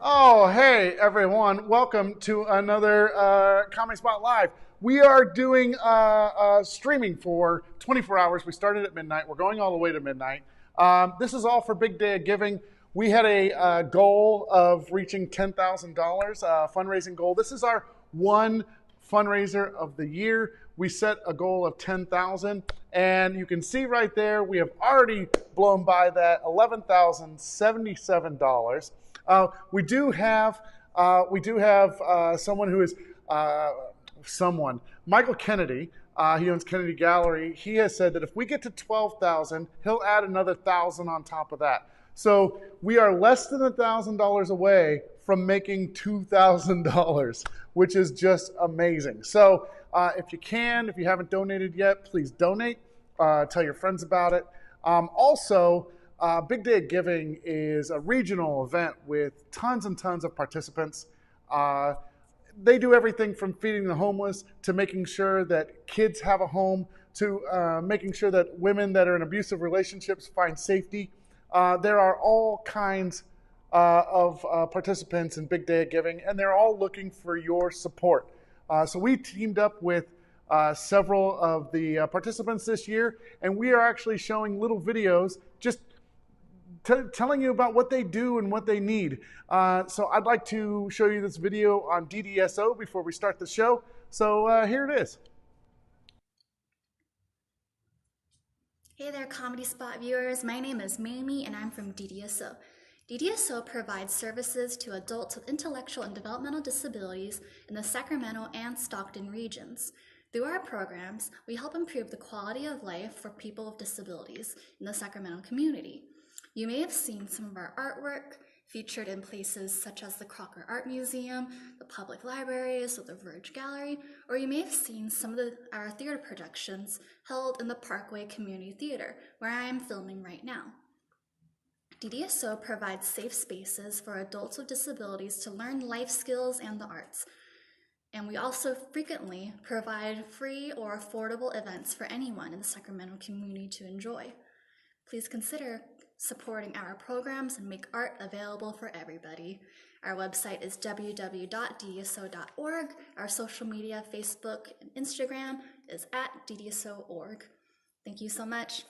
Oh, hey everyone! Welcome to another Comedy Spot Live. We are doing streaming for 24 hours. We started at midnight. We're going all the way to midnight. This is all for Big Day of Giving. We had a goal of reaching $10,000 fundraising goal. This is our one fundraiser of the year. We set a goal of 10,000, and you can see right there we have already blown by that $11,077. We do have someone who is Michael Kennedy. He owns Kennedy Gallery. He has said that if we get to 12,000, he'll add another 1,000 on top of that. So we are less than $1,000 away from making $2,000, which is just amazing. So if you haven't donated yet, please donate. Tell your friends about it. Also, Big Day of Giving is a regional event with tons and tons of participants. They do everything from feeding the homeless to making sure that kids have a home to making sure that women that are in abusive relationships find safety. There are all kinds of participants in Big Day of Giving, and they're all looking for your support. So we teamed up with several of the participants this year, and we are actually showing little videos just telling you about what they do and what they need. So I'd like to show you this video on DDSO before we start the show. So here it is. Hey there, Comedy Spot viewers. My name is Mamie, and I'm from DDSO. DDSO provides services to adults with intellectual and developmental disabilities in the Sacramento and Stockton regions. Through our programs, we help improve the quality of life for people with disabilities in the Sacramento community. You may have seen some of our artwork featured in places such as the Crocker Art Museum, the public libraries, or the Verge Gallery, or you may have seen some of our theater productions held in the Parkway Community Theater, where I am filming right now. DDSO provides safe spaces for adults with disabilities to learn life skills and the arts. And we also frequently provide free or affordable events for anyone in the Sacramento community to enjoy. Please consider supporting our programs and make art available for everybody. Our website is www.ddso.org. Our social media, Facebook and Instagram, is @ddso.org. Thank you so much.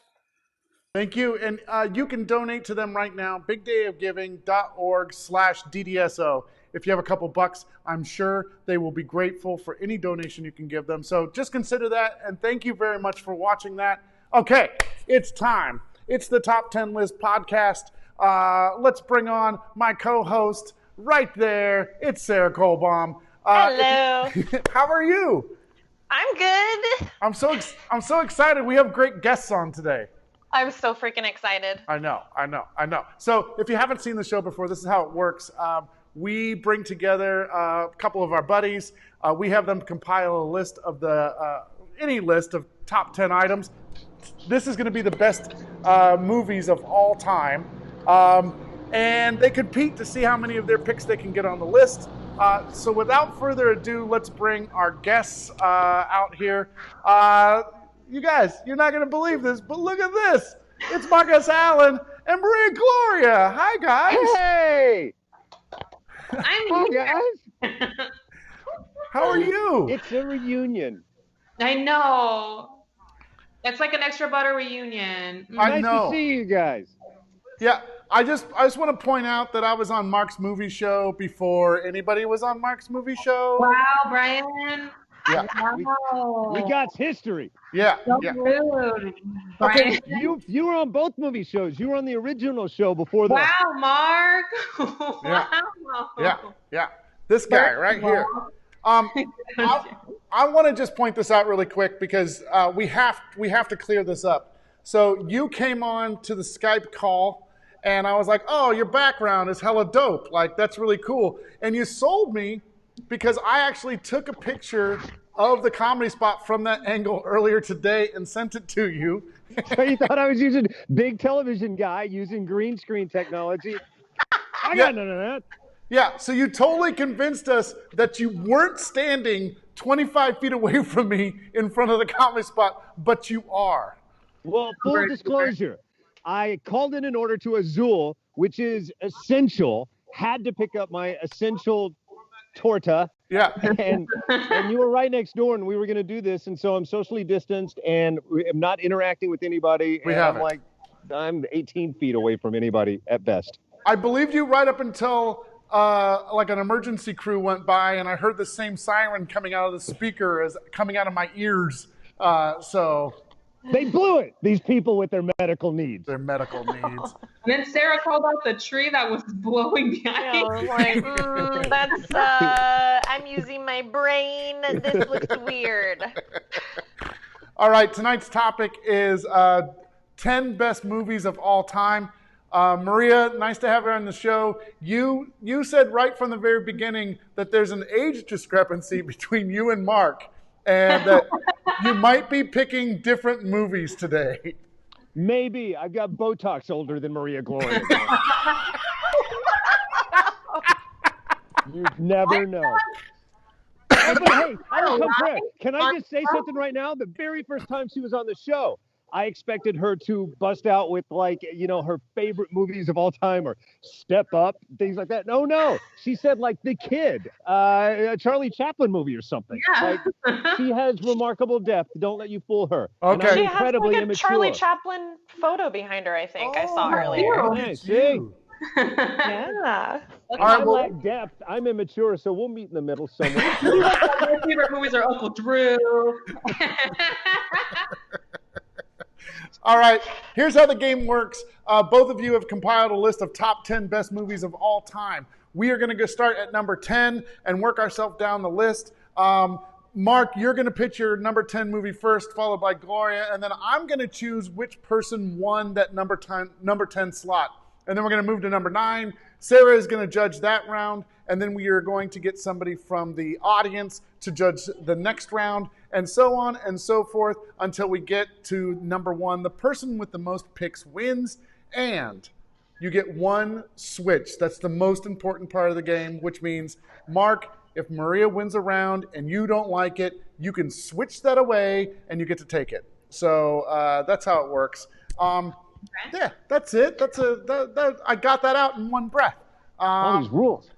Thank you. And you can donate to them right now, bigdayofgiving.org/DDSO. If you have a couple bucks, I'm sure they will be grateful for any donation you can give them. So just consider that, and thank you very much for watching that. Okay, it's time. It's the Top 10 List podcast. Let's bring on my co-host right there. It's Sarah Kohlbaum. Hello. How are you? I'm good. I'm so excited. We have great guests on today. I'm so freaking excited. I know. So if you haven't seen the show before, this is how it works. We bring together a couple of our buddies. We have them compile a list of any list of top 10 items. This is going to be the best movies of all time. And they compete to see how many of their picks they can get on the list. So without further ado, let's bring our guests out here. You guys, you're not going to believe this, but look at this. It's Marcus Allen and Maria Gloria. Hi, guys. Hey! I'm here. Guys. How are you? It's a reunion. I know. It's like an extra butter reunion. I Nice know. to see you guys. Yeah, I just want to point out that I was on Mark's movie show before anybody was on Mark's movie show. Wow, Brian. Yeah. Wow. We got history. Yeah. So Yeah. rude. Okay. Brian. You were on both movie shows. You were on the original show before that. Wow, Mark. Yeah. Wow. Yeah. This guy right here. I want to just point this out really quick because we have to clear this up. So you came on to the Skype call, and I was like, "Oh, your background is hella dope. Like that's really cool." And you sold me because I actually took a picture of the Comedy Spot from that angle earlier today and sent it to you. You thought I was using big television guy using green screen technology. I got none of that. Yeah, so you totally convinced us that you weren't standing 25 feet away from me in front of the Comedy Spot, but you are. Well, full disclosure, I called in an order to Azul, which is essential had to pick up my essential torta, Yeah. and you were right next door, and we were going to do this, and so I'm socially distanced, and I'm not interacting with anybody. We and haven't. I'm 18 feet away from anybody at best. I believed you right up until like an emergency crew went by, and I heard the same siren coming out of the speaker as coming out of my ears. So They blew it. These people with their medical needs. their medical needs. And then Sarah called out the tree that was blowing behind. I was like, that's, I'm using my brain. This looks weird. All right, tonight's topic is 10 best movies of all time. Maria, nice to have her on the show. You said right from the very beginning that there's an age discrepancy between you and Mark, and that you might be picking different movies today. Maybe. I've got Botox older than Maria Gloria. You never know. But hey, I'll come correct. Can I just say something right now? The very first time she was on the show, I expected her to bust out with, like, you know, her favorite movies of all time or Step Up, things like that. No. She said, like, The Kid, a Charlie Chaplin movie or something. Yeah. Like, she has remarkable depth. Don't let you fool her. And Okay. I'm She has incredibly like a immature. Charlie Chaplin photo behind her, I think. I saw earlier. look Yeah, at see? you. Yeah. All right, I well, lack depth. I'm immature, so we'll meet in the middle somewhere. My favorite movies are Uncle Drew. all right, here's how the game works. Both of you have compiled a list of top 10 best movies of all time. We are going to go start at number 10 and work ourselves down the list. Mark, you're going to pitch your number 10 movie first, followed by Gloria, and then I'm going to choose which person won that number 10 slot. And then we're going to move to number 9. Sarah is going to judge that round, and then we are going to get somebody from the audience to judge the next round, and so on and so forth until we get to number 1. The person with the most picks wins, and you get one switch. That's the most important part of the game, which means, Mark, if Maria wins a round and you don't like it, you can switch that away and you get to take it. So that's how it works. Yeah, that's it. I got that out in one breath. All these rules.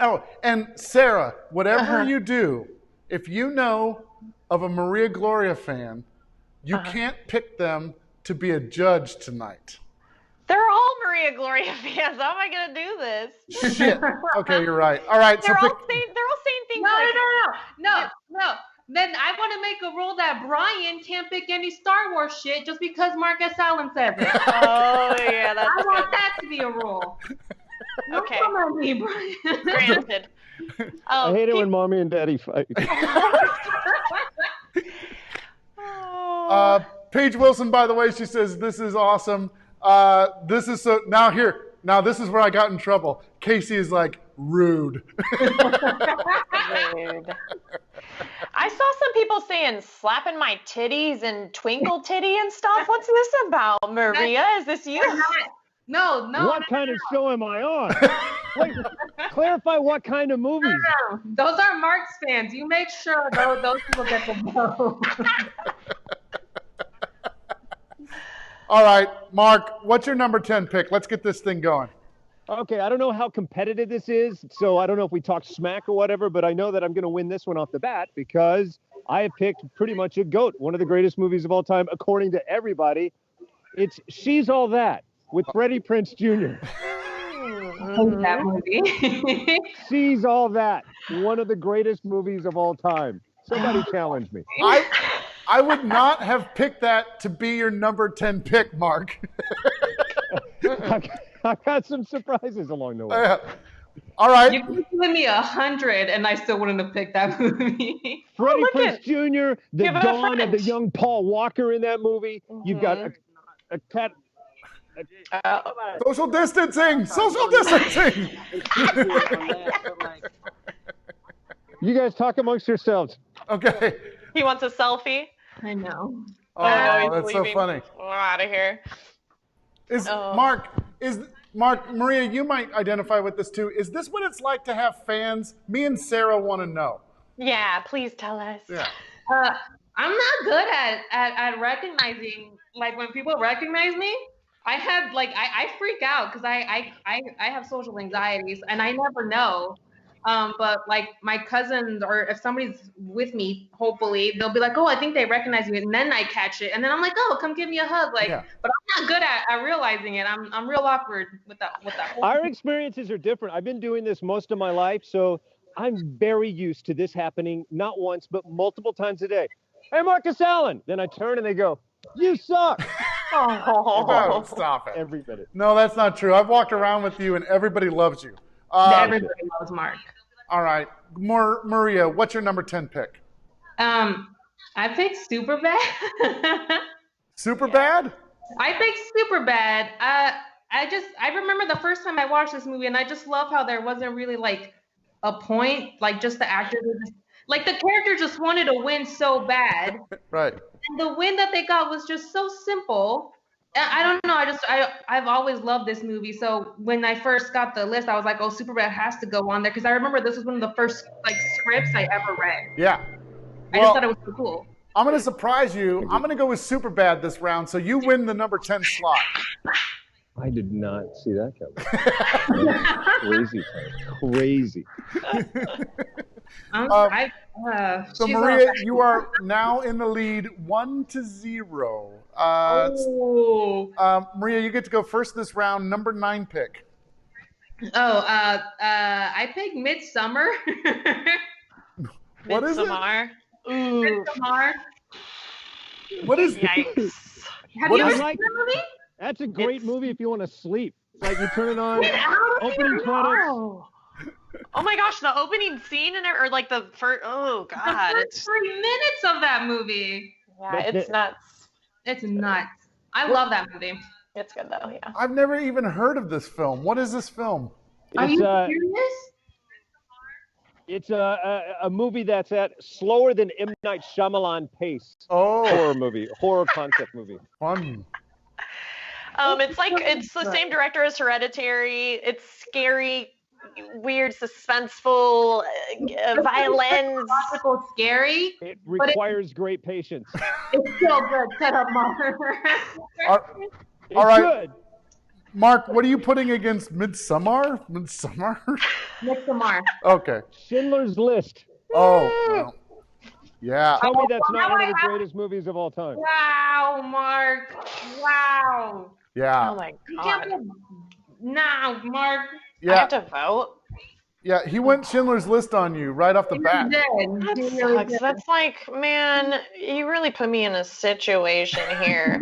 Oh, and Sarah, whatever you do, if you know of a Maria Gloria fan, you can't pick them to be a judge tonight. They're all Maria Gloria fans. How am I gonna do this? Shit. Okay, you're right. All right, so They're all pick. saying things No, like no. Then I want to make a rule that Brian can't pick any Star Wars shit just because Marcus Allen says it. Oh yeah, that's I want good. that to be a rule. Don't Okay. come at me, Brian. Granted. I hate it when mommy and daddy fight. Oh. Paige Wilson, by the way, she says, this is awesome. This is so, now this is where I got in trouble. Casey is like, rude. Rude. I saw some people saying slapping my titties and twinkle titty and stuff. What's this about, Maria? Is this you? No. What kind of show am I on? Wait, clarify what kind of movies. No. Those are Mark's fans. You make sure those people get the vote. All right, Mark, what's your number 10 pick? Let's get this thing going. Okay, I don't know how competitive this is, so I don't know if we talk smack or whatever, but I know that I'm going to win this one off the bat because I have picked pretty much a GOAT, one of the greatest movies of all time, according to everybody. It's She's All That with Freddie Prinze Jr. That movie. She's All That, one of the greatest movies of all time. Somebody challenge me. I would not have picked that to be your number 10 pick, Mark. I've got some surprises along the way. All right. You could give me 100 and I still wouldn't have picked that movie. Freddie look Prinze at- Jr., the Give it a dawn of the French. young Paul Walker in that movie. You've got a cat. Social distancing. Social distancing. You guys talk amongst yourselves. Okay. He wants a selfie. I know. Oh, he's that's so leaving. funny. We're out of here. Mark, Maria, you might identify with this too. Is this what it's like to have fans? Me and Sarah want to know. Yeah, please tell us. Yeah. I'm not good at recognizing, like when people recognize me, I have like I freak out because I have social anxieties and I never know. But like my cousins or if somebody's with me, hopefully they'll be like, oh, I think they recognize me, and then I catch it, and then I'm like, oh, come give me a hug, like. Yeah. But I'm not good at realizing it. I'm real awkward with that whole. Our experiences are different. I've been doing this most of my life, so I'm very used to this happening not once, but multiple times a day. Hey, Marcus Allen. Then I turn and they go, you suck. No, stop it. Every minute. No, that's not true. I've walked around with you, and everybody loves you. Everybody loves Mark. All right, Maria, what's your number 10 pick? I picked Superbad. Superbad? I picked Superbad. I remember the first time I watched this movie, and I just love how there wasn't really like a point, like just the actors were just like the character just wanted to win so bad, Right. and the win that they got was just so simple. I don't know. I've always loved this movie. So when I first got the list, I was like, oh, Superbad has to go on there because I remember this was one of the first like scripts I ever read. Yeah. I just thought it was so cool. I'm going to surprise you. I'm going to go with Superbad this round, so you win the number 10 slot. I did not see that coming. Crazy, Tyler. Crazy. So Maria, you are now in the lead 1-0. Maria, you get to go first this round. Number 9 pick. I picked Midsummer. What is it? Midsommar. Ooh. Midsommar. What is Yikes. Have What you ever is- seen that movie? That's a great movie if you want to sleep. It's like you turn it on, Get out of opening here. credits. Oh my gosh, the opening scene or like the first. Oh god, The it's first 3 minutes of that movie. yeah, it's nuts. It's nuts. I love that movie. It's good though. Yeah. I've never even heard of this film. What is this film? Are It's you serious? it's a movie that's at slower than M. Night Shyamalan pace. Oh, Horror concept movie. fun. It's the same director as Hereditary. It's scary, weird, suspenseful, violence. Logical, scary. It requires great patience. It's so good. Shut up, Mom. It's All right. good. Mark, what are you putting against Midsommar? Midsommar? Midsommar. Okay. Schindler's List. Oh, well. Yeah. Tell me that's not now one I of the have- greatest movies of all time. Wow, Mark. Wow. Yeah. Oh my You can't god. put... Now, Mark. I Yeah. have to vote. Yeah. He went Schindler's List on you right off the bat. That sucks. That's like, man, you really put me in a situation here.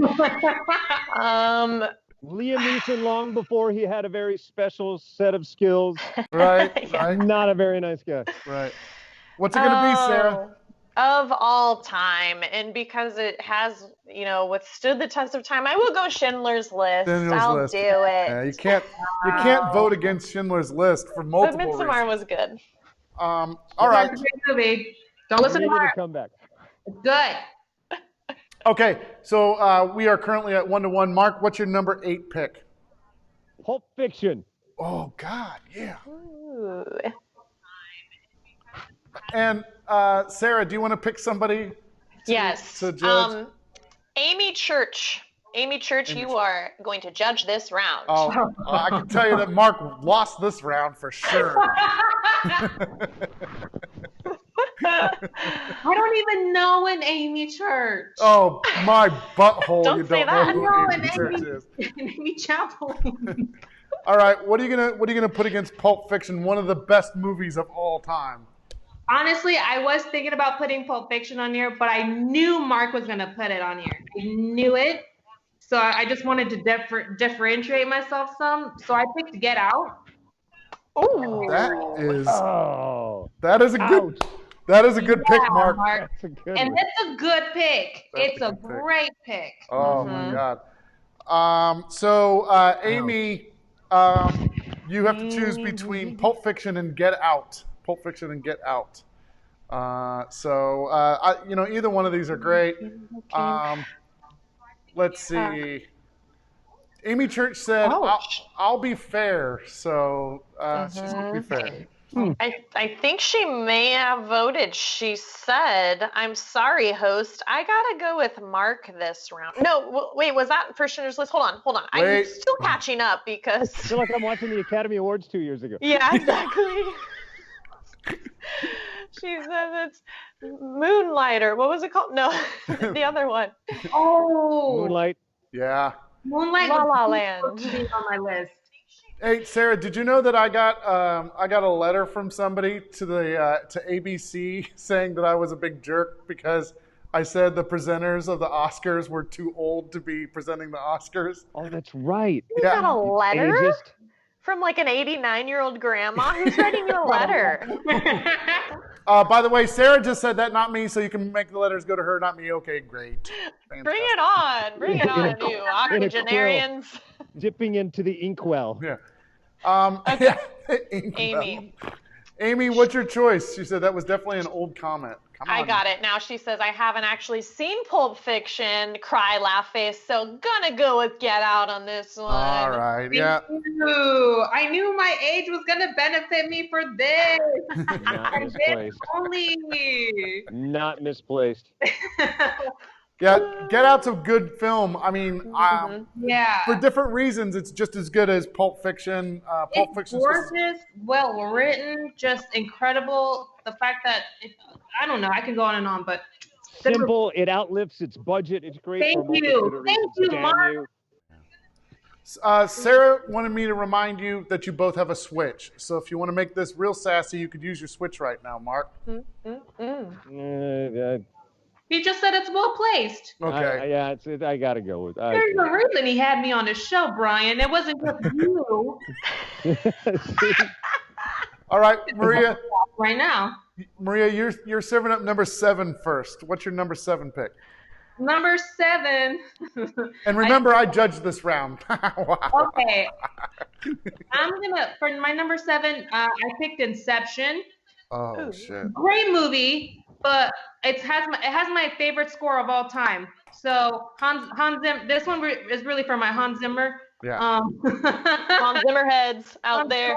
Liam Neeson, long before he had a very special set of skills, Right. Yeah. Right. not a very nice guy. Right. What's it gonna be, Sarah? Of all time, and because it has, withstood the test of time, I will go Schindler's List. Schindler's I'll List. do it. Yeah, you can't vote against Schindler's List for But multiple Midsommar reasons. was good. All right. It's a great movie. Don't listen to Needed her. a comeback. It's good. Okay. So we are currently at 1-1. Mark, what's your number 8 pick? Pulp Fiction. Oh God, yeah. Ooh. And Sarah, do you want to pick somebody? Yes. to judge? Amy Church. Amy Church, you are going to judge this round. Oh, I can tell you that Mark lost this round for sure. I don't even know an Amy Church. Oh, my butthole! Don't you say don't that. know No, who and Amy Church Amy- is. Amy Chaplin. All right, what are you gonna put against Pulp Fiction, one of the best movies of all time? Honestly, I was thinking about putting Pulp Fiction on here, but I knew Mark was going to put it on here. I knew it. So I just wanted to differentiate myself some. So I picked Get Out. Ooh. Oh, That is a good pick, Yeah, Mark. that's a good And one. it's a good pick. That's It's a a good pick. great pick. Oh my God. Amy, you have to choose between Pulp Fiction and Get Out. Pulp Fiction and Get Out. Either one of these are great. Let's see. Amy Church said, Ouch. I'll be fair. So she's going to be fair. I think she may have voted. She said, "I'm sorry, host. I gotta go with Mark this round." No, wait, was that for Schindler's List? Hold on. I'm Wait. still catching up I because. feel like I'm watching the Academy Awards 2 years ago. Yeah, exactly. She says it's Moonlighter. What was it called? No, the other one. Oh, Moonlight. Yeah. Moonlight La was La supposed to Land. be on my list. Hey, Sarah, did you know that I got a letter from somebody to the to ABC saying that I was a big jerk because I said the presenters of the Oscars were too old to be presenting the Oscars? Oh, that's right. You got a letter Ageist. from like an 89-year-old grandma? Who's writing you a letter? By the way, Sarah just said that, not me, so you can make the letters go to her, not me. Okay, great. Bring it on. Bring it on, you octogenarians. Dipping into the inkwell. Yeah. Okay. Amy. Amy, what's your choice? She said that was definitely an old comment. Come on. I got it. Now she says, I haven't actually seen Pulp Fiction, cry, laugh face, so gonna go with Get Out on this one. All right, yeah. Ooh, I knew my age was gonna benefit me for this. Not misplaced. Only. Not misplaced. Yeah, Get Out's a good film. I mean, Yeah. for different reasons, it's just as good as Pulp Fiction. Pulp It's Fiction's just- gorgeous, well written, just incredible. The fact that I don't know, I can go on and on, but Simple. It outlifts its budget. It's great Thank for a you. multitude of Thank reasons. you, Damn Mark. you. Sarah wanted me to remind you that you both have a Switch. So if you want to make this real sassy, you could use your Switch right now, Mark. he just said it's well placed. Okay. I gotta go with. There's a reason he had me on his show, Brian. It wasn't just you All right, Maria. right now. Maria, you're serving up number 7 first. What's your number 7 pick? Number 7. And remember, I judged this round. Wow. Okay. For my number 7, I picked Inception. Oh shit. Great movie, but it has my favorite score of all time. So Hans Zimmer. This one is really for my Hans Zimmer. Yeah. Hans Zimmer heads out there.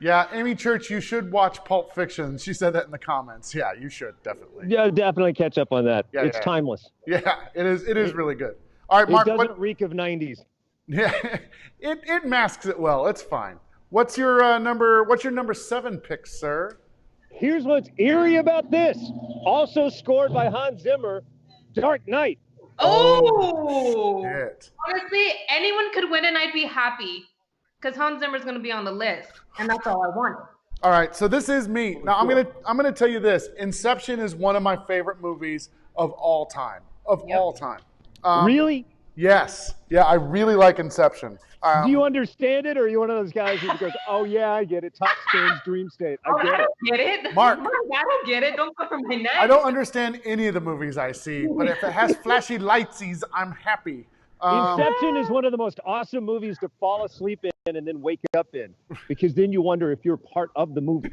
Yeah, Amy Church, you should watch Pulp Fiction. She said that in the comments. Yeah, you should definitely. Yeah, definitely catch up on that. Yeah, It's yeah. timeless. Yeah, it is really good. All right, Mark. It doesn't reek of 90s. Yeah, it masks it well. It's fine. What's your number 7 pick, sir? Here's what's eerie about this. Also scored by Hans Zimmer, Dark Knight. Oh. Shit. Honestly, anyone could win and I'd be happy. Because Hans Zimmer's going to be on the list. And that's all I wanted. All right, so this is me. Now I'm gonna tell you this. Inception is one of my favorite movies of all time. All time. Really? Yes. Yeah, I really like Inception. Do you understand it, or are you one of those guys who goes, "Oh yeah, I get it. Top Stan's dream state. I get it." don't get it. Mark. I don't get it. Don't go for my neck. I don't understand any of the movies I see, but if it has flashy lightsy, I'm happy. Inception is one of the most awesome movies to fall asleep in and then wake up in, because then you wonder if you're part of the movie.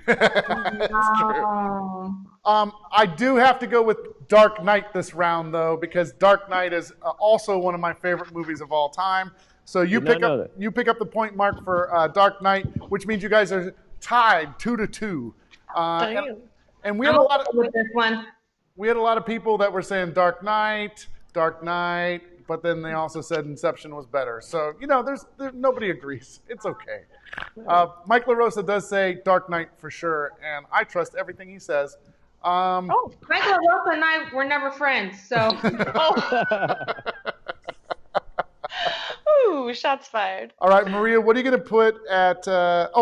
I do have to go with Dark Knight this round, though, because Dark Knight is also one of my favorite movies of all time. So you pick up the point mark for Dark Knight, which means you guys are tied 2-2. And we had a lot of with this one. We had a lot of people that were saying Dark Knight, but then they also said Inception was better. So there's nobody agrees. It's okay. Mike LaRosa does say Dark Knight for sure, and I trust everything he says. Mike LaRosa and I were never friends, so. Ooh, shots fired. All right, Maria, what are you going to put at?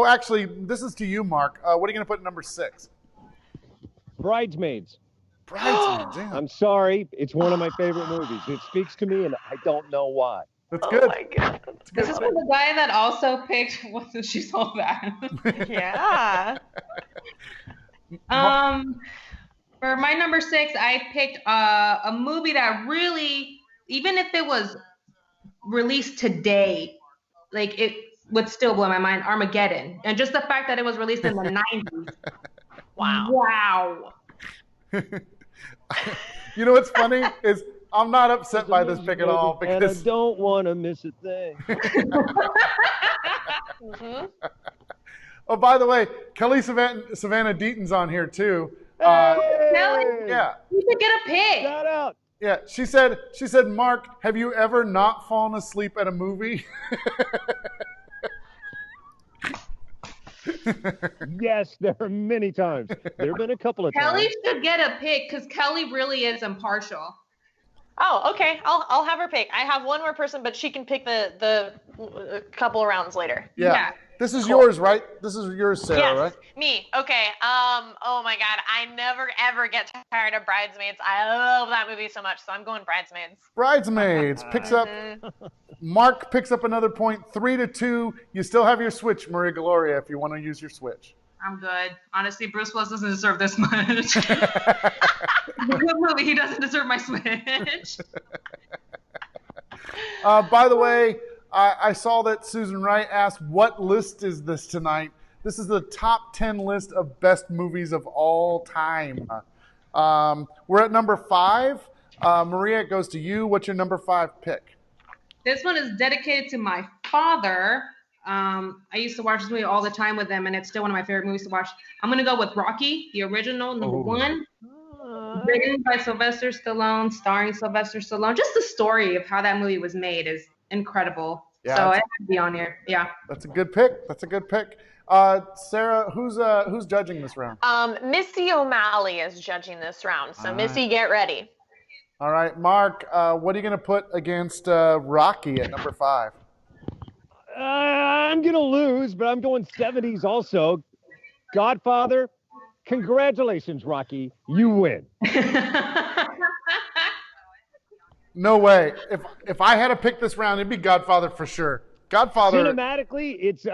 Actually, this is to you, Mark. What are you going to put at number 6? Bridesmaids. Bridesmaids. Yeah. I'm sorry, it's one of my favorite movies. It speaks to me, and I don't know why. That's good. Oh my god. This is for the guy that also picked Wasn't She So Bad? Yeah. For my number 6, I picked a movie that really, even if it was released today, like it would still blow my mind. Armageddon, and just the fact that it was released in the 90s. Wow. Wow. You know what's funny is I'm not upset by this pick at all And I because don't want to miss a thing. oh, by the way, Kelly Savannah Deaton's on here too. Kelly? Yeah, You should get a pig. Shout out. yeah. She said, Mark, have you ever not fallen asleep at a movie? Yes, there are many times. There have been a couple of Kelly times. should get a pig because Kelly really is impartial. Oh, okay. I'll have her pick. I have one more person, but she can pick the couple of rounds later. Yeah. This is yours, right? This is yours, Sarah, Yes, right? me. Okay. Oh my God, I never ever get tired of Bridesmaids. I love that movie so much, so I'm going Bridesmaids. Bridesmaids picks up. Mark picks up another point, 3-2. You still have your switch, Maria Gloria, if you want to use your switch. I'm good. Honestly, Bruce Willis doesn't deserve this much. It's a good movie. He doesn't deserve my switch. By the way, I saw that Susan Wright asked, what list is this tonight? This is the top 10 list of best movies of all time. We're at number 5. Maria, it goes to you. What's your number 5 pick? This one is dedicated to my father. I used to watch this movie all the time with him, and it's still one of my favorite movies to watch. I'm going to go with Rocky, the original, number 1. Written by Sylvester Stallone, starring Sylvester Stallone. Just the story of how that movie was made is incredible. Yeah, so it had to be on here. Yeah. That's a good pick. Sarah, who's judging this round? Missy O'Malley is judging this round, so Missy, get ready. All right, Mark, what are you going to put against Rocky at number 5? I'm going to lose, but I'm going 70s also. Godfather, congratulations, Rocky. You win. No way. If I had to pick this round, it'd be Godfather for sure. Godfather. Cinematically, it's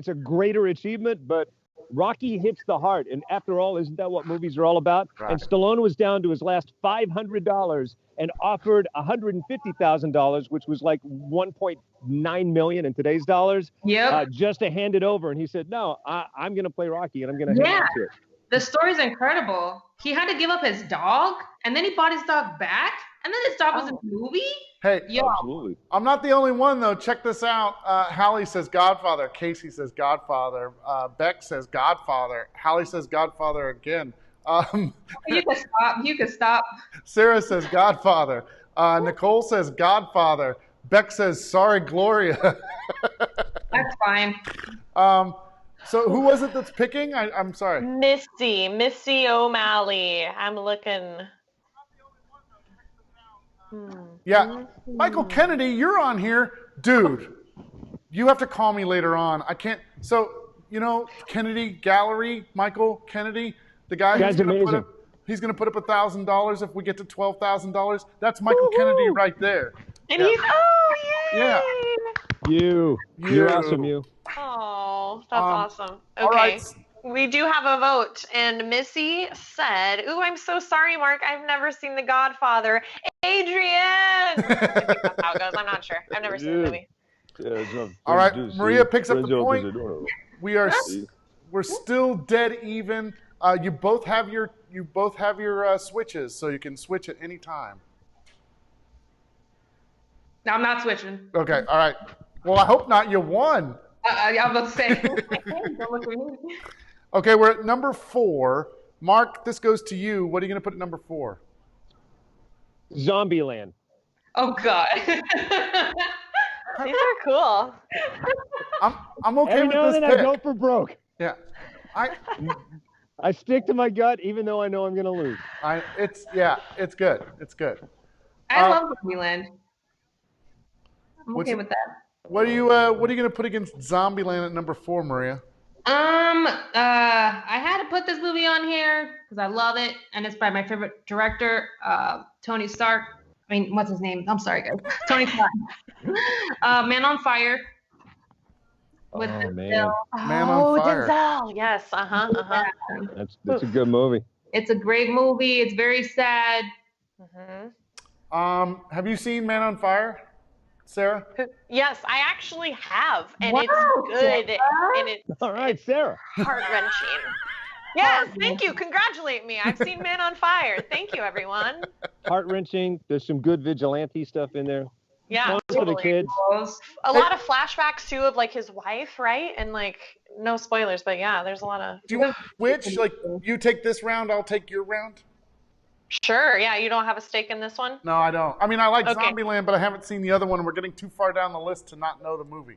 a greater achievement, but Rocky hits the heart. And after all, isn't that what movies are all about? Right. And Stallone was down to his last $500 and offered $150,000, which was like 1.9 million in today's dollars, Yep. just to hand it over. And he said, no, I'm going to play Rocky, and I'm going to hang on to it. The story's incredible. He had to give up his dog, and then he bought his dog back, and then his dog was in the movie? Hey, Yo. Absolutely. I'm not the only one, though. Check this out. Hallie says Godfather. Casey says Godfather. Beck says Godfather. Hallie says Godfather again. You can stop. You can stop. Sarah says Godfather. Nicole says Godfather. Beck says Sorry, Gloria. That's fine. So who was it that's picking? I'm sorry. Missy O'Malley. I'm looking. Yeah. Michael Kennedy, you're on here. Dude, you have to call me later on. I can't. So, Kennedy Gallery, Michael Kennedy, the guy who's going to put up $1,000 if we get to $12,000. That's Michael Kennedy right there. And he's, Yeah. You're awesome, you. Oh, that's awesome. Okay. All right. We do have a vote, and Missy said, "Ooh, I'm so sorry, Mark. I've never seen The Godfather." Adrian! I think that's how it goes. I'm not sure. I've never seen the movie. All right. Maria picks up the point. We're still dead even. You both have your switches, so you can switch at any time. No, I'm not switching. Okay. All right. Well, I hope not. You won. I was about to say. Don't look at me. Okay, we're at number 4. Mark, this goes to you. What are you going to put at number 4? Zombieland. Oh, God. These are cool. I'm okay Every with now this and then pick. I go for broke. Yeah. I stick to my gut even though I know I'm going to lose. It's good. It's good. I love Disneyland. I'm okay What's- with that. What are you going to put against Zombieland at number 4, Maria? I had to put this movie on here because I love it, and it's by my favorite director, Tony Stark. I mean, what's his name? I'm sorry, guys. Tony Stark. Man on Fire. With Oh, Denzel. man. Man on Fire. Denzel. Yes. That's a good movie. It's a great movie. It's very sad. Have you seen Man on Fire, Sarah? Yes, I actually have, and Wow, it's good, Sarah. and it's All right, Sarah. heart-wrenching. Yes, thank you. Congratulate me. I've seen Man on Fire. Thank you, everyone. Heart-wrenching. There's some good vigilante stuff in there. Yeah, Fun for the totally. kids. A lot of flashbacks too of like his wife, right? And like no spoilers, but yeah, there's a lot of. Do you want to switch? Like, you take this round, I'll take your round? Sure, yeah. You don't have a stake in this one? No, I don't. I mean, I like Okay. Zombieland, but I haven't seen the other one, and we're getting too far down the list to not know the movie.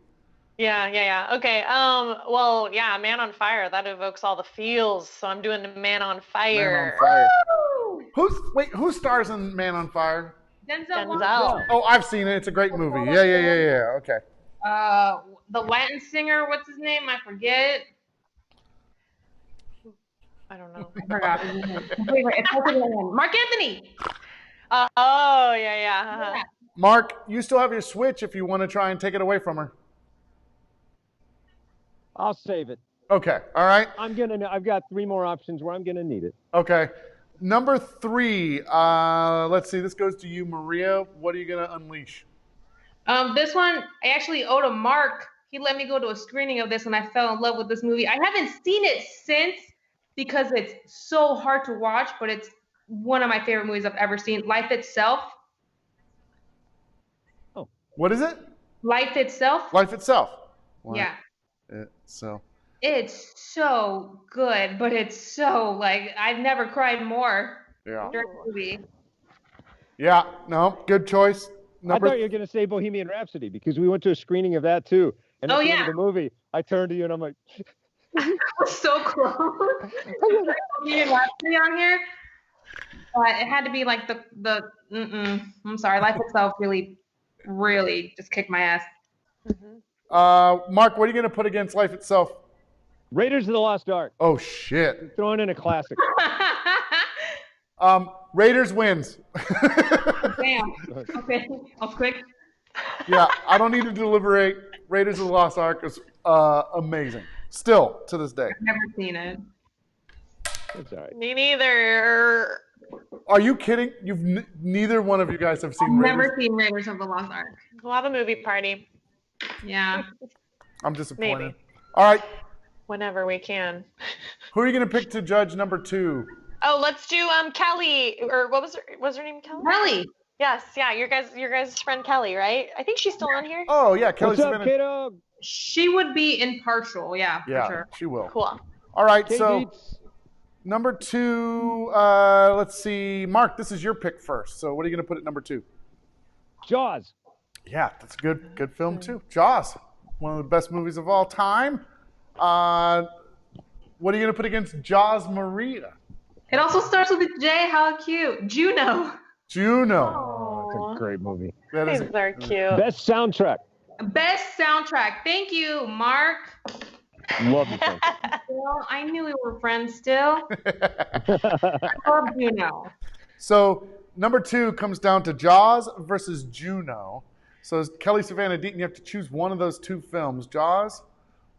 Yeah. Okay. Well, yeah, Man on Fire. That evokes all the feels. So I'm doing the Man on Fire. Man on Fire. Who stars in Man on Fire? Denzel. Oh, I've seen it. It's a great movie. Yeah. Okay. The Latin singer, what's his name? I forget. I don't know. I forgot his name. It's Mark Anthony. Oh, yeah. Mark, you still have your Switch if you want to try and take it away from her. I'll save it. Okay. All right. I've got 3 more options where I'm gonna need it. Okay. Number 3. Let's see. This goes to you, Maria. What are you gonna unleash? This one I actually owe to Mark. He let me go to a screening of this, and I fell in love with this movie. I haven't seen it since because it's so hard to watch, but it's one of my favorite movies I've ever seen. Life Itself. Oh. What is it? Life Itself. Life Itself. Yeah. So. It's so good, but it's so like I've never cried more Yeah. during the movie. Yeah. No. Good choice. I thought you were gonna say Bohemian Rhapsody because we went to a screening of that too. And at the end of the movie, I turned to you and I'm like, so close. Bohemian Rhapsody on here, but it had to be like the. I'm sorry, Life Itself really just kicked my ass. Mark, what are you going to put against Life Itself? Raiders of the Lost Ark. Oh, shit. Throwing in a classic. Raiders wins. Damn. Okay, I was quick. Yeah, I don't need to deliberate. Raiders of the Lost Ark is amazing. Still, to this day. I've never seen it. That's all right. Me neither. Are you kidding? Neither one of you guys have seen Raiders? Never seen Raiders of the Lost Ark. We'll have a movie party. Yeah. I'm disappointed. Maybe. All right. Whenever we can. Who are you going to pick to judge number 2? Oh, let's do Kelly, or what was her name? Kelly. Yes, yeah, your guys' friend Kelly, right? I think she's still on here. Oh yeah, Kelly's What's up, Kato? She would be impartial, yeah, for sure. She will. Cool. All right, Kate so Beats. number 2. Let's see, Mark. This is your pick first. So what are you going to put at number 2? Jaws. Yeah, that's a good film too. Jaws, one of the best movies of all time. What are you going to put against Jaws, Maria? It also starts with a J. How cute. Juno. Juno. It's a great movie. That is These are cute. Best soundtrack. Best soundtrack. Thank you, Mark. Love you. Frank. Well, I knew we were friends still. I love Juno. So number 2 comes down to Jaws versus Juno. So Kelly Savannah Deaton, you have to choose one of those 2 films, Jaws,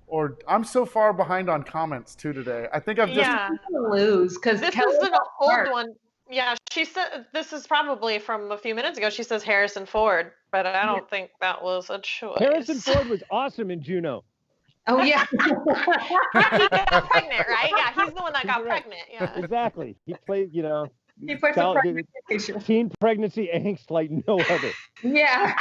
or I'm so far behind on comments too today. I think I've just Yeah. Lose because This is an old one. Yeah, she said this is probably from a few minutes ago. She says Harrison Ford, but I don't think that was a choice. Harrison Ford was awesome in Juno. Oh yeah. He got pregnant, right? Yeah, he's the one that got Right. pregnant. Yeah. Exactly. He played, He plays a pregnant patient. teen pregnancy angst like no other. Yeah.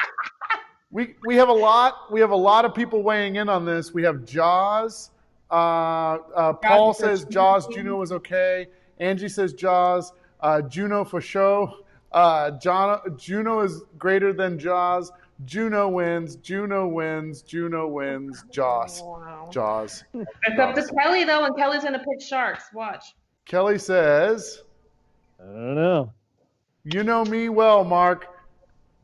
we have a lot of people weighing in on this. We have Jaws. Paul says Jaws. Juno is okay. Angie says Jaws. Juno for show. Juno is greater than Jaws. Juno wins. Juno wins. Juno wins. Jaws. Wow. Jaws. It's up to Kelly though, and Kelly's gonna pick sharks. Watch. Kelly says, I don't know. "You know me well, Mark.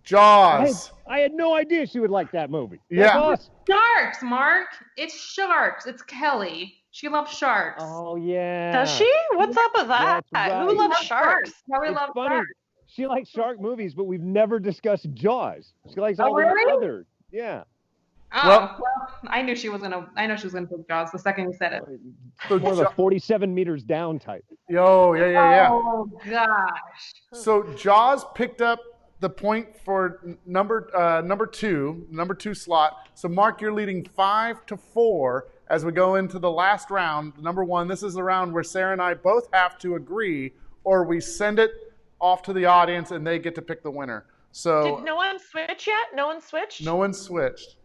Jaws." I had no idea she would like that movie. Yeah. That's awesome. Sharks, Mark. It's sharks. It's Kelly. She loves sharks. Oh yeah. Does she? What's up with that? That's right. Who loves sharks? Kelly It's loves funny. sharks. She likes shark movies, but we've never discussed Jaws. She likes Oh, all the really? other. Yeah. Oh, Well- well, I knew she was gonna pick Jaws the second you said it. So, More of a 47 meters down type. yeah. Oh gosh. So Jaws picked up the point for number two slot. So Mark, you're leading 5-4. as we go into the last round, number one, this is the round where Sarah and I both have to agree, or we send it off to the audience and they get to pick the winner. So Did no one switch yet? No one switched? no one switched.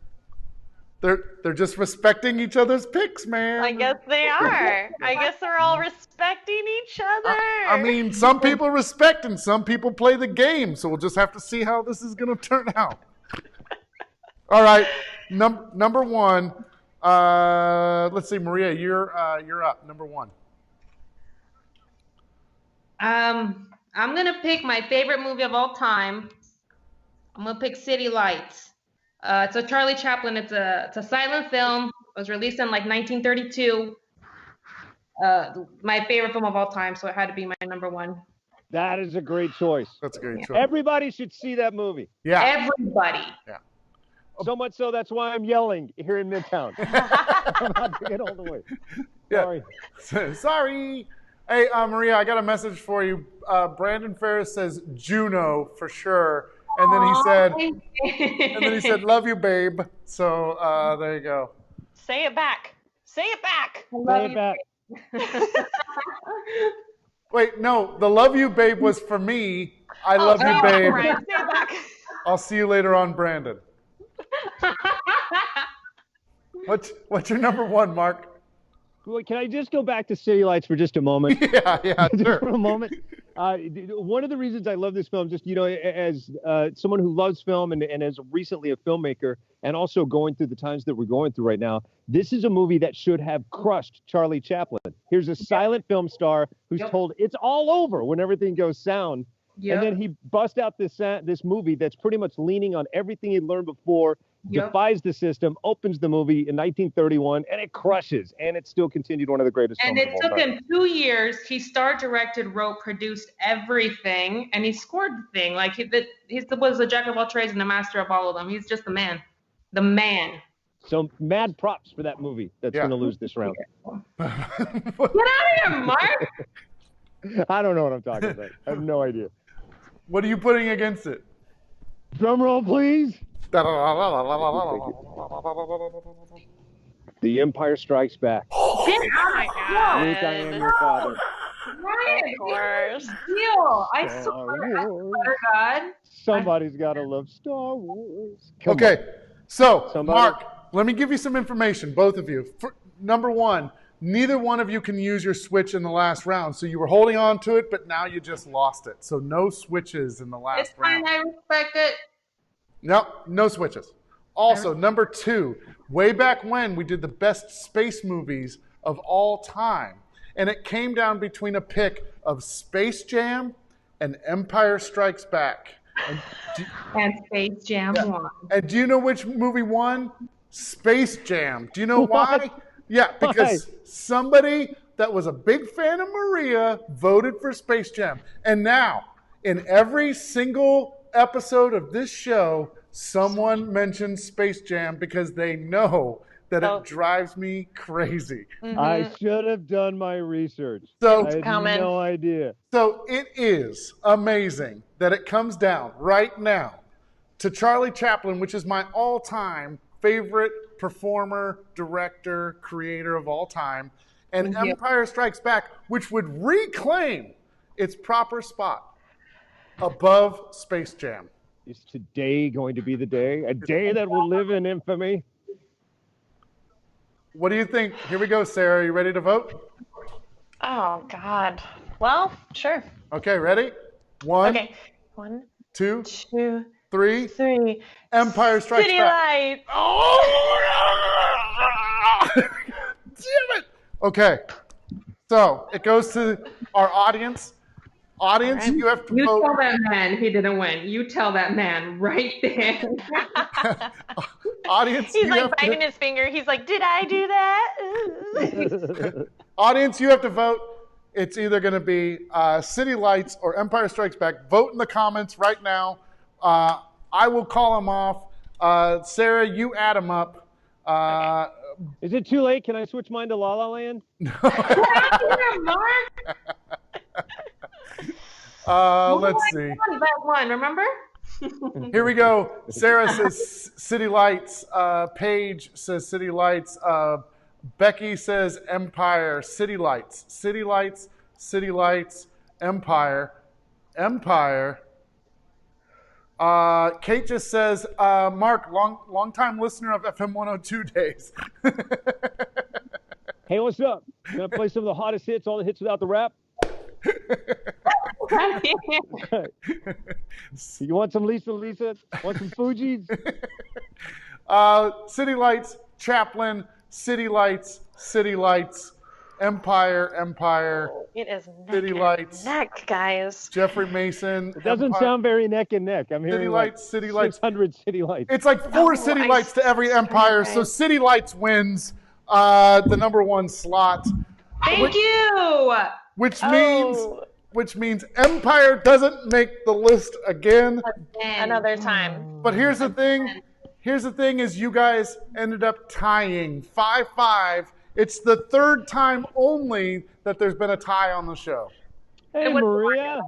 They're just respecting each other's picks, man. I guess they are. I guess they're all respecting each other. I mean, some people respect and some people play the game, so we'll just have to see how this is going to turn out. All right, number one. Let's see, Maria, you're up. Number one. I'm gonna pick my favorite movie of all time. I'm gonna pick City Lights. It's a Charlie Chaplin. It's a silent film. It was released in like 1932. My favorite film of all time, so it had to be my number one. That is a great choice. That's a great choice. Everybody should see that movie. Yeah. Everybody. Yeah. So much so that's why I'm yelling here in Midtown. I'm about to get all the way. Yeah. Sorry. Sorry. Hey, Maria, I got a message for you. Brandon Ferris says Juno for sure. And then he said, love you, babe. So there you go. Say it back. Say it back. Say it back. Wait, no, the love you, babe was for me. I love you, babe. Right. Say it back. I'll see you later on, Brandon. What's your number one, Mark? Well, can I just go back to City Lights for just a moment? Yeah, Just sure. for a moment. One of the reasons I love this film, just, as someone who loves film and as recently a filmmaker, and also going through the times that we're going through right now, this is a movie that should have crushed Charlie Chaplin. Here's a silent film star who's told it's all over when everything goes sound. Yep. And then he busts out this movie that's pretty much leaning on everything he'd learned before, defies the system, opens the movie in 1931, and it crushes. And it still continued one of the greatest And films it of all took time. him 2 years. He starred, directed, wrote, produced everything, and he scored the thing. Like he was a jack of all trades and a master of all of them. He's just the man. The man. So mad props for that movie that's going to lose this round. Get out of here, Mark. I don't know what I'm talking about. I have no idea. What are you putting against it? Drum roll, please. The Empire Strikes Back. Get Oh my God. Luke, I am your father. Ryan, Of course. deal. I Star swear, Wars. God. Somebody's got to love Star Wars. Come Okay, on. so Somebody- Mark, let me give you some information, both of you. Number one, neither one of you can use your switch in the last round. So you were holding on to it, but now you just lost it. So no switches in the last It's fine. round. I respect it. No switches. Also, number two, way back when we did the best space movies of all time, and it came down between a pick of Space Jam and Empire Strikes Back. And Space Jam 1. And do you know which movie won? Space Jam. Do you know why? What? Yeah, because somebody that was a big fan of Maria voted for Space Jam. And now, in every single episode of this show, someone mentions Space Jam because they know that it drives me crazy. I should have done my research. So- I had Coming. no idea. So it is amazing that it comes down right now to Charlie Chaplin, which is my all-time favorite performer, director, creator of all time, and Empire Strikes Back, which would reclaim its proper spot above Space Jam. Is today going to be the day? A day that will live in infamy? What do you think? Here we go, Sarah. You ready to vote? Oh, God. Well, sure. Okay, ready? One, Okay. 1, two, 2, three. 3. Empire Strikes City Back. Lights. Damn it! Okay, so it goes to our audience. Audience, you have to You vote. tell that man he didn't win. You tell that man right there. Audience, He's you like have biting to, his finger. He's like, did I do that? audience, you have to vote. It's either going to be City Lights or Empire Strikes Back. Vote in the comments right now. I will call them off. Sarah, you add them up. Is it too late? Can I switch mine to La La Land? Let's see. That one, remember? Here we go. Sarah says City Lights. Paige says City Lights. Becky says Empire, City Lights, City Lights, City Lights, Empire, Empire. Kate just says, Mark, long time listener of FM 102 days. Hey, what's up? Gonna play some of the hottest hits, all the hits without the rap. You want some Lisa? Want some Fuji's? City Lights, Chaplin, City Lights, City Lights, Empire, Empire, It is City neck Lights. and neck, guys. Jeffrey Mason. It doesn't Empire, sound very neck and neck. I'm City hearing Lights, City Lights. 600 City Lights. It's like four City Lights to every Empire, so City Lights wins the number one slot. Thank you. Which Oh. means Empire doesn't make the list again. Another time. But here's the thing. Here's the thing is you guys ended up tying 5-5. It's the third time only that there's been a tie on the show. Hey, It was- Maria.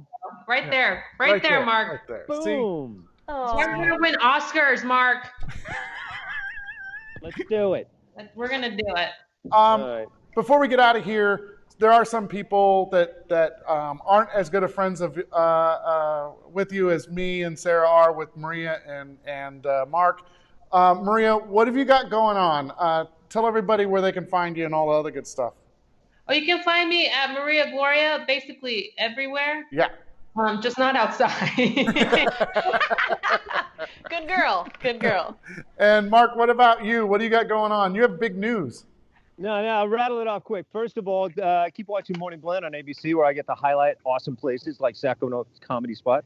Right there. Right there, Mark. Right there. See? Boom. We're going to win Oscars, Mark. Let's do it. We're going to do it. All right. Before we get out of here, there are some people that aren't as good of friends with you as me and Sarah are with Maria and Mark. Maria, what have you got going on? Tell everybody where they can find you and all the other good stuff. Oh, you can find me at Maria Gloria basically everywhere. Yeah. Just not outside. Good girl. Good girl. And Mark, what about you? What do you got going on? You have big news. No, I'll rattle it off quick. First of all, keep watching Morning Blend on ABC, where I get to highlight awesome places like Sacramento Comedy Spot.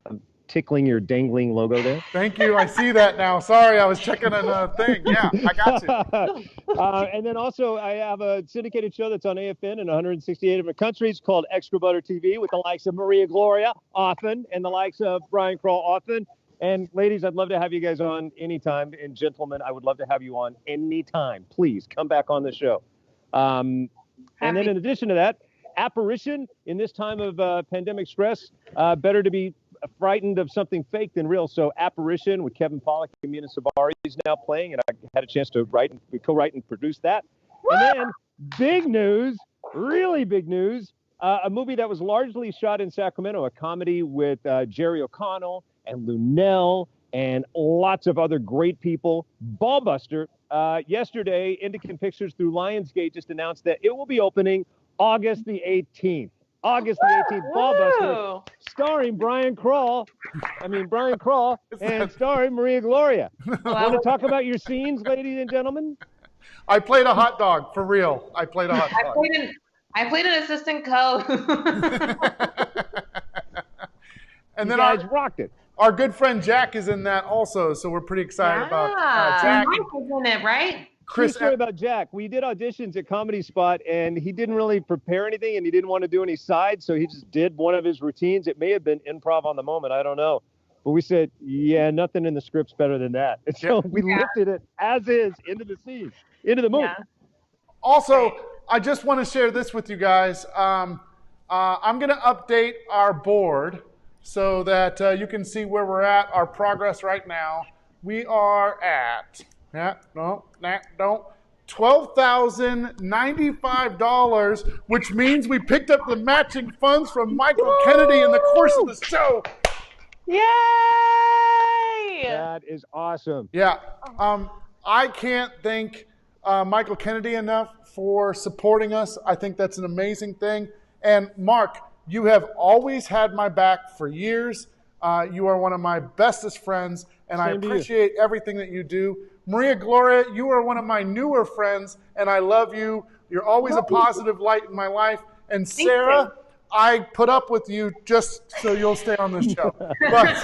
I'm tickling your dangling logo there. Thank you. I see that now. Sorry, I was checking a thing. Yeah, I got you. And then also, I have a syndicated show that's on AFN in 168 different countries called Extra Butter TV with the likes of Maria Gloria often and the likes of Brian Kroll often. And ladies, I'd love to have you guys on anytime. And gentlemen, I would love to have you on anytime. Please come back on the show. And then in addition to that, apparition in this time of pandemic stress, better to be frightened of something fake than real. So apparition with Kevin Pollak and Mina Sabari is now playing, and I had a chance to co-write and produce that. And then big news, really big neus, a movie that was largely shot in Sacramento, a comedy with Jerry O'Connell and Lunel and lots of other great people. Ballbuster. Yesterday, Indican Pictures through Lionsgate just announced that it will be opening August the 18th. August the 18th, Ballbuster, starring Brian Kroll, and starring Maria Gloria. Want to talk about your scenes, ladies and gentlemen? I played a hot dog, for real. I played a hot dog. I played an assistant co. And You then guys rocked it. our good friend Jack is in that also, so we're pretty excited about Jack. Mike was in it, right? True Chris, story about Jack. We did auditions at Comedy Spot, and he didn't really prepare anything, and he didn't want to do any sides, so he just did one of his routines. It may have been improv on the moment. I don't know. But we said, yeah, nothing in the script's better than that. And so we lifted it as is into the scene, into the movie. Yeah. Also, I just want to share this with you guys. I'm going to update our board so that you can see where we're at, our progress right now. We are at $12,095, which means we picked up the matching funds from Michael Kennedy in the course of the show. Yay! That is awesome. Yeah. I can't thank Michael Kennedy enough for supporting us. I think that's an amazing thing. And Mark, you have always had my back for years. You are one of my bestest friends, and I Same to you. appreciate everything that you do. Maria Gloria, you are one of my newer friends, and I love you. You're always a positive light in my life. And Sarah, I put up with you just so you'll stay on the show. But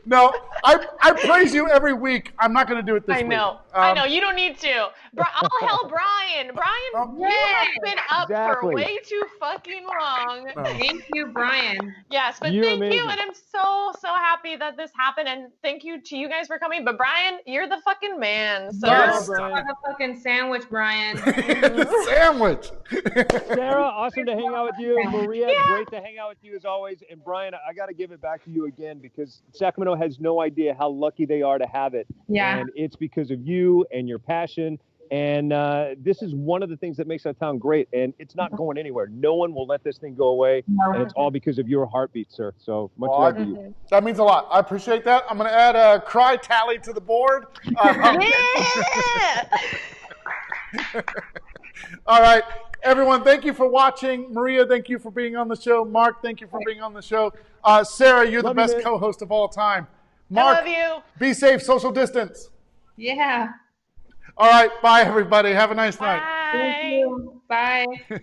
no, I praise you every week. I'm not going to do it this week. I know. You don't need to. I'll help Brian. Brian, you have been up for Exactly. way too fucking long. Thank you, Brian. Yes, but You're thank you, amazing. and I'm so happy that this happened, and thank you to you guys for coming. But Brian, you're the fucking man. So Yes. Have a fucking sandwich, Brian. Sandwich. Sarah, awesome to hang out with you. Maria, great to hang out with you as always. And Brian, I got to give it back to you again because Sacramento has no idea idea how lucky they are to have it. Yeah. And it's because of you and your passion. And this is one of the things that makes our town great. And it's not going anywhere. No one will let this thing go away. No. And it's all because of your heartbeat, sir. So much love to you. That means a lot. I appreciate that. I'm going to add a cry tally to the board. Yeah. All right. Everyone, thank you for watching. Maria, thank you for being on the show. Mark, thank you for being on the show. Sarah, you're the Love you, best man. co-host of all time. I Mark, love you. be safe, social distance. Yeah. All right. Bye, everybody. Have a nice night. Bye. Thank you. Bye.